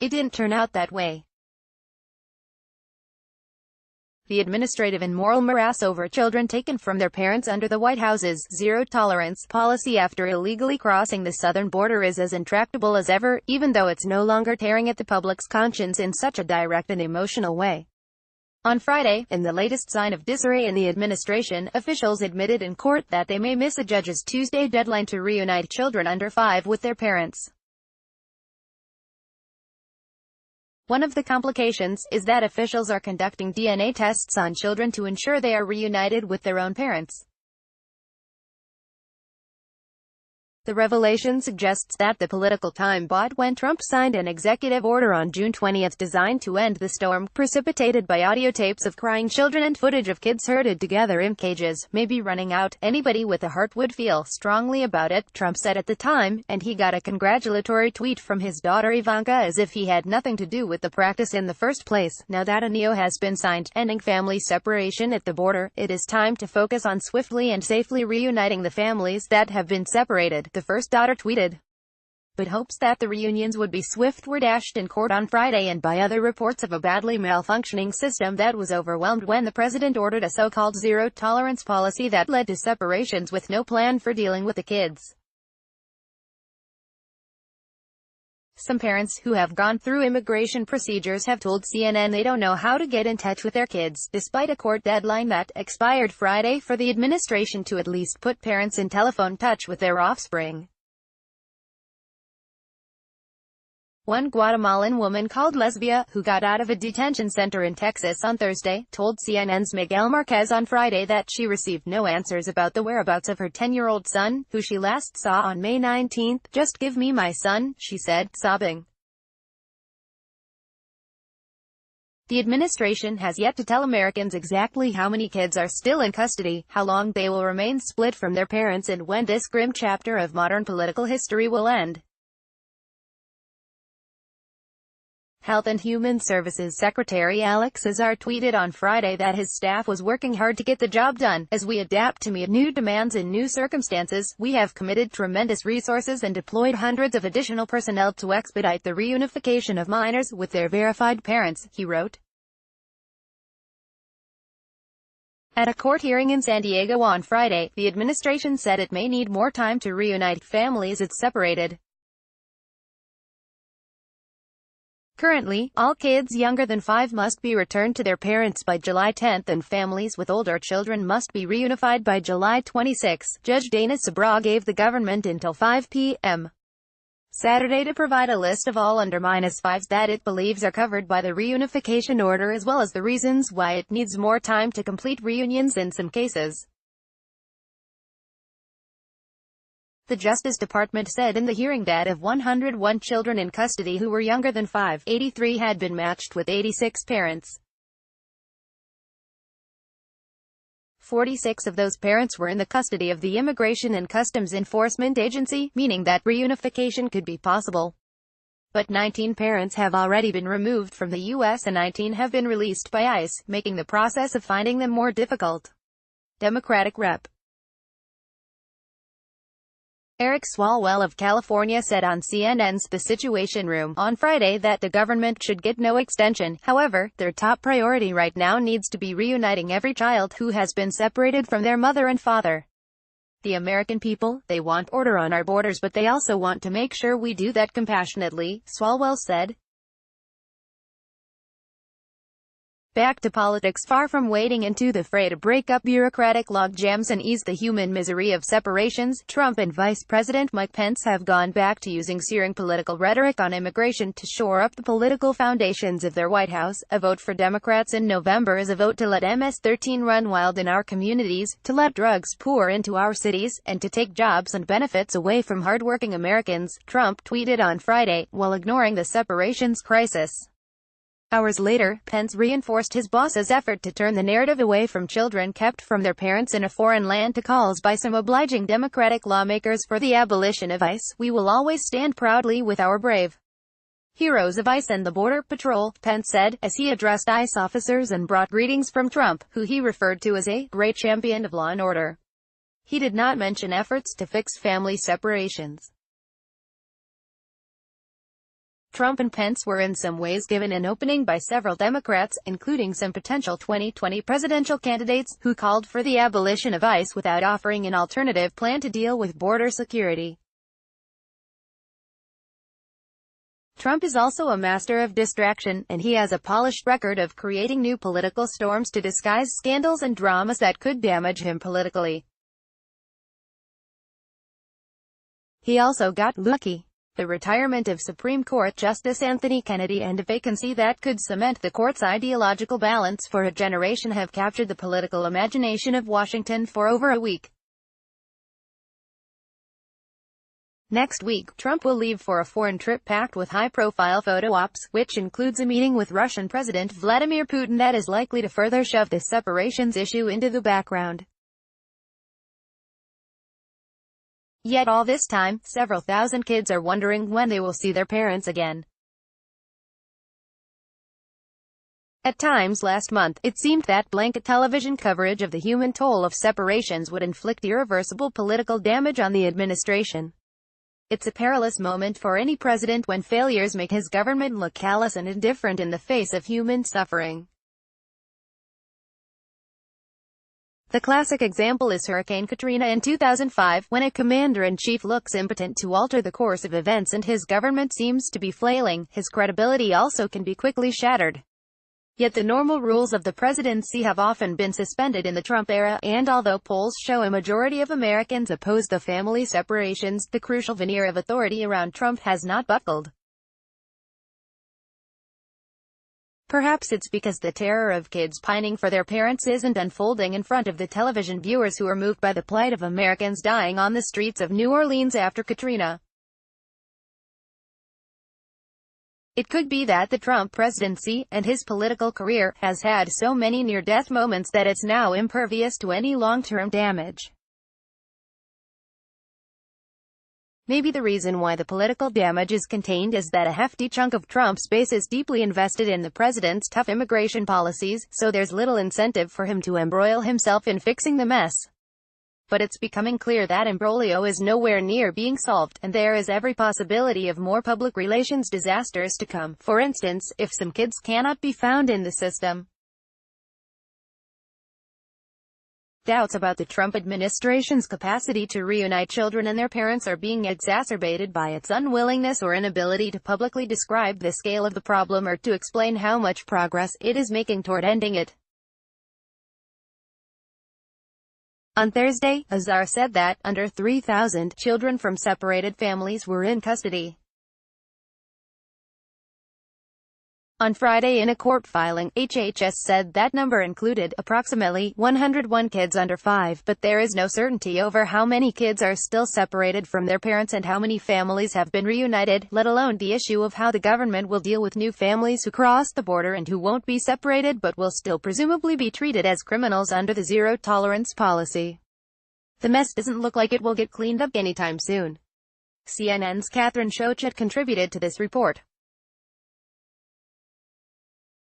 It didn't turn out that way. The administrative and moral morass over children taken from their parents under the White House's zero-tolerance policy after illegally crossing the southern border is as intractable as ever, even though it's no longer tearing at the public's conscience in such a direct and emotional way. On Friday, in the latest sign of disarray in the administration, officials admitted in court that they may miss a judge's Tuesday deadline to reunite children under 5 with their parents. One of the complications is that officials are conducting DNA tests on children to ensure they are reunited with their own parents. The revelation suggests that the political time bought when Trump signed an executive order on June 20 designed to end the storm, precipitated by audio tapes of crying children and footage of kids herded together in cages, may be running out. Anybody with a heart would feel strongly about it, Trump said at the time, and he got a congratulatory tweet from his daughter Ivanka as if he had nothing to do with the practice in the first place. Now that a NEO has been signed, ending family separation at the border, it is time to focus on swiftly and safely reuniting the families that have been separated, the first daughter tweeted. But hopes that the reunions would be swift were dashed in court on Friday and by other reports of a badly malfunctioning system that was overwhelmed when the president ordered a so-called zero-tolerance policy that led to separations with no plan for dealing with the kids. Some parents who have gone through immigration procedures have told CNN they don't know how to get in touch with their kids, despite a court deadline that expired Friday for the administration to at least put parents in telephone touch with their offspring. One Guatemalan woman called Lesbia, who got out of a detention center in Texas on Thursday, told CNN's Miguel Marquez on Friday that she received no answers about the whereabouts of her 10-year-old son, who she last saw on May 19. "Just give me my son," she said, sobbing. The administration has yet to tell Americans exactly how many kids are still in custody, how long they will remain split from their parents, and when this grim chapter of modern political history will end. Health and Human Services Secretary Alex Azar tweeted on Friday that his staff was working hard to get the job done. "As we adapt to meet new demands in new circumstances, we have committed tremendous resources and deployed hundreds of additional personnel to expedite the reunification of minors with their verified parents," he wrote. At a court hearing in San Diego on Friday, the administration said it may need more time to reunite families it separated. Currently, all kids younger than 5 must be returned to their parents by July 10 and families with older children must be reunified by July 26. Judge Dana Sabraw gave the government until 5 p.m. Saturday to provide a list of all under-5s that it believes are covered by the reunification order, as well as the reasons why it needs more time to complete reunions in some cases. The Justice Department said in the hearing that of 101 children in custody who were younger than 5, 83 had been matched with 86 parents. 46 of those parents were in the custody of the Immigration and Customs Enforcement Agency, meaning that reunification could be possible. But 19 parents have already been removed from the U.S. and 19 have been released by ICE, making the process of finding them more difficult. Democratic Rep. Eric Swalwell of California said on CNN's The Situation Room on Friday that the government should get no extension. However, their top priority right now needs to be reuniting every child who has been separated from their mother and father. The American people, they want order on our borders, but they also want to make sure we do that compassionately, Swalwell said. Back to politics. Far from wading into the fray to break up bureaucratic logjams and ease the human misery of separations, Trump and Vice President Mike Pence have gone back to using searing political rhetoric on immigration to shore up the political foundations of their White House. A vote for Democrats in November is a vote to let MS-13 run wild in our communities, to let drugs pour into our cities, and to take jobs and benefits away from hardworking Americans, Trump tweeted on Friday, while ignoring the separations crisis. Hours later, Pence reinforced his boss's effort to turn the narrative away from children kept from their parents in a foreign land to calls by some obliging Democratic lawmakers for the abolition of ICE. "We will always stand proudly with our brave heroes of ICE and the Border Patrol," Pence said, as he addressed ICE officers and brought greetings from Trump, who he referred to as a great champion of law and order. He did not mention efforts to fix family separations. Trump and Pence were in some ways given an opening by several Democrats, including some potential 2020 presidential candidates, who called for the abolition of ICE without offering an alternative plan to deal with border security. Trump is also a master of distraction, and he has a polished record of creating new political storms to disguise scandals and dramas that could damage him politically. He also got lucky. The retirement of Supreme Court Justice Anthony Kennedy and a vacancy that could cement the court's ideological balance for a generation have captured the political imagination of Washington for over a week. Next week, Trump will leave for a foreign trip packed with high-profile photo ops, which includes a meeting with Russian President Vladimir Putin that is likely to further shove the separations issue into the background. Yet all this time, several thousand kids are wondering when they will see their parents again. At times last month, it seemed that blanket television coverage of the human toll of separations would inflict irreversible political damage on the administration. It's a perilous moment for any president when failures make his government look callous and indifferent in the face of human suffering. The classic example is Hurricane Katrina in 2005, when a commander-in-chief looks impotent to alter the course of events and his government seems to be flailing. His credibility also can be quickly shattered. Yet the normal rules of the presidency have often been suspended in the Trump era, and although polls show a majority of Americans oppose the family separations, the crucial veneer of authority around Trump has not buckled. Perhaps it's because the terror of kids pining for their parents isn't unfolding in front of the television viewers who are moved by the plight of Americans dying on the streets of New Orleans after Katrina. It could be that the Trump presidency, and his political career, has had so many near-death moments that it's now impervious to any long-term damage. Maybe the reason why the political damage is contained is that a hefty chunk of Trump's base is deeply invested in the president's tough immigration policies, so there's little incentive for him to embroil himself in fixing the mess. But it's becoming clear that imbroglio is nowhere near being solved, and there is every possibility of more public relations disasters to come. For instance, if some kids cannot be found in the system. Doubts about the Trump administration's capacity to reunite children and their parents are being exacerbated by its unwillingness or inability to publicly describe the scale of the problem or to explain how much progress it is making toward ending it. On Thursday, Azar said that, under 3,000 children from separated families were in custody. On Friday in a court filing, HHS said that number included approximately 101 kids under 5, but there is no certainty over how many kids are still separated from their parents and how many families have been reunited, let alone the issue of how the government will deal with new families who cross the border and who won't be separated but will still presumably be treated as criminals under the zero-tolerance policy. The mess doesn't look like it will get cleaned up anytime soon. CNN's Catherine Shochet contributed to this report.